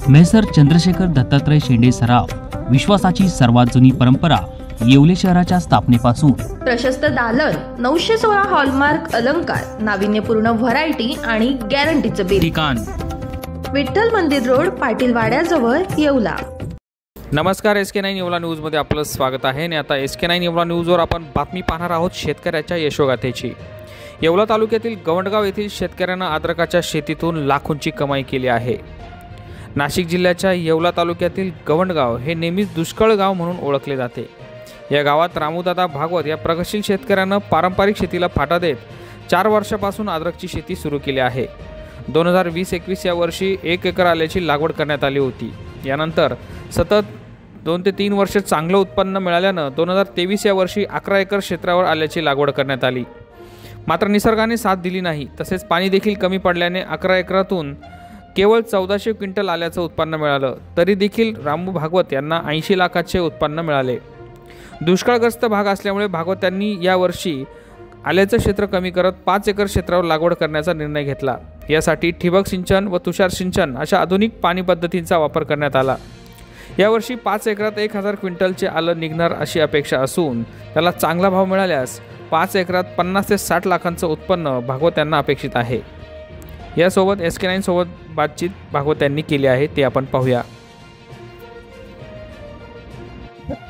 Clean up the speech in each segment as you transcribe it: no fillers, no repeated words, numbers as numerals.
Measure Chandrashekhar Dattatray शेंडे सराफ विश्वासाची सर्वात जुनी परंपरा येवले शहराच्या स्थापनेपासून प्रशस्त दालन 916 हॉलमार्क अलंकार नाविन्यपूर्ण व्हरायटी आणि गॅरंटीचं बिल ठिकाण विठ्ठल मंदिर रोड पाटील वाड्याजवळ येवला। नमस्कार, SK9 येवला न्यूज मध्ये आपलं स्वागत आहे आणि आता SK9 येवला न्यूजवर आपण बातमी पाहणार आहोत शेतकऱ्याच्या यशोगाथेची। येवला तालुक्यातील गवंडगाव येथील शेतकऱ्यांना अद्रकाच्या शेतीतून लाखोंची कमाई केली आहे। नाशिक जिल्ह्याच्या येवला तालुक्यातील गवंडगाव हे नेहमीच दुष्काळ गाव म्हणून ओळखले जाते। या गावात रामूदादा भागवत या प्रगतशील शेतकऱ्यानं पारंपरिक शेतीला फाटा देत 4 वर्षापासून अद्रकची शेती सुरू केली आहे। 2020-21 या वर्षी 1 एकर आल्याची लागवड करण्यात आली होती। यानंतर सतत 2 ते 3 वर्ष चांगलं उत्पन्न मिळाल्यानं 2023 या वर्षी 11 एकर क्षेत्रावर आल्याची लागवड करण्यात आली। मात्र निसर्गाने साथ दिली नाही, तसेच पाणी देखील कमी पडल्याने 11 एकरातून केवळ 1400 क्विंटल आल्याचं उत्पन्न मिळालं। तरी देखील रामू भागवत यांना 80 लाखाचे उत्पन्न मिळाले। दुष्काळग्रस्त भाग असल्यामुळे भागवत यांनी यावर्षी आल्याचं क्षेत्र कमी करत 5 एकर क्षेत्रावर लागवड करण्याचा निर्णय घेतला। यासाठी ठिबक सिंचन व तुषार सिंचन अशा आधुनिक पाणी पद्धतींचा वापर करण्यात आला। यावर्षी 5 एकरात 1000 क्विंटलचे आलं निघणार अशी अपेक्षा असून त्याला चांगला भाव मिळाल्यास 5 एकरात 50 ते 60 लाखांचं उत्पन्न भागवत यांना अपेक्षित आहे। यासोबत SK9 सोबत बातचीत भागवत यांनी केली आहे, ते आपण पाहूया।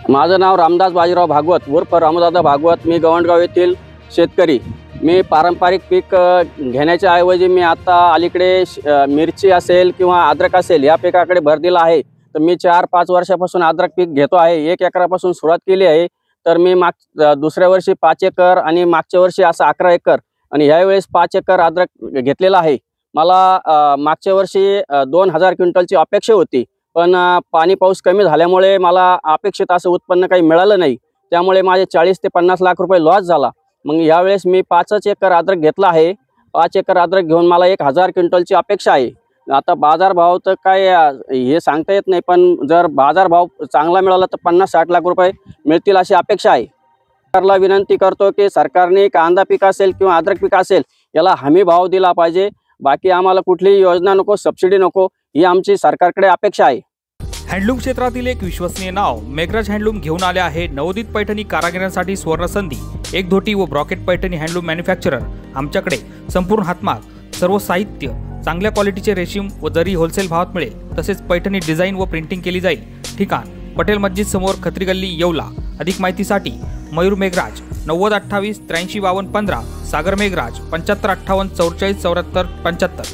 माझं नाव रामदास बाजीराव भागवत उर्फ रामूदादा भागवत। मी गवंडगाव येथील शेतकरी। मी पारंपरिक पीक घेण्याच्या ऐवजी मी आता अलीकडे मिरची असेल किंवा अद्रक असेल या पिकाकडे भर दिला आहे। तर मी 4-5 वर्षापासून अद्रक पीक घेतो आहे। 1 एकरापासून सुरुवात केली आहे। तर मी दुसऱ्या वर्षी 5 एकर आणि मागच्या वर्षी असं 11 एकर आणि ह्यावेळेस 5 एकर अद्रक घेतलेला आहे। मला मागच्या वर्षी 2000 क्विंटलची अपेक्षा होती, पण पाणी पाऊस कमी झाल्यामुळे मला अपेक्षित असं उत्पन्न काही मिळालं नाही। त्यामुळे माझे 40 ते 50 लाख रुपये लॉस झाला। मग यावेळेस मी 5 एकर अद्रक घेतला आहे। 5 एकर अद्रक घेऊन मला 1000 क्विंटलची अपेक्षा आहे। आता बाजारभाव तर काय हे सांगता येत नाही, पण जर बाजारभाव चांगला मिळाला तर 50-60 लाख रुपये मिळतील अशी अपेक्षा आहे। सरकारला विनंती करतो की सरकारने कांदा पीक असेल किंवा अद्रक पीक असेल याला हमी भाव दिला पाहिजे। बाकी आम्हाला कुठलीही योजना नको, सबसिडी नको, ही आमची सरकारकडे अपेक्षा आहे। हँडलूम क्षेत्रातील एक विश्वसनीय नाव मेघराज हँडलूम घेऊन आले आहे नवोदित पैठणी कारागिरांसाठी सुवर्ण संधी। एक धोटी व ब्रॉकेट पैठणी हँडलूम मॅन्युफॅक्चरर आमच्याकडे संपूर्ण हातमाग, सर्व साहित्य, चांगल्या क्वालिटीचे रेशीम व जरी होलसेल भावात मिळेल। तसेच पैठणी डिझाईन व प्रिंटिंग केली जाईल। ठिकाण पटेल मस्जिद समोर खत्री गल्ली येवला। अधिक माहितीसाठी मयूर मेघराज 9028 835215, सागर मेघराज 7558 44 74 75।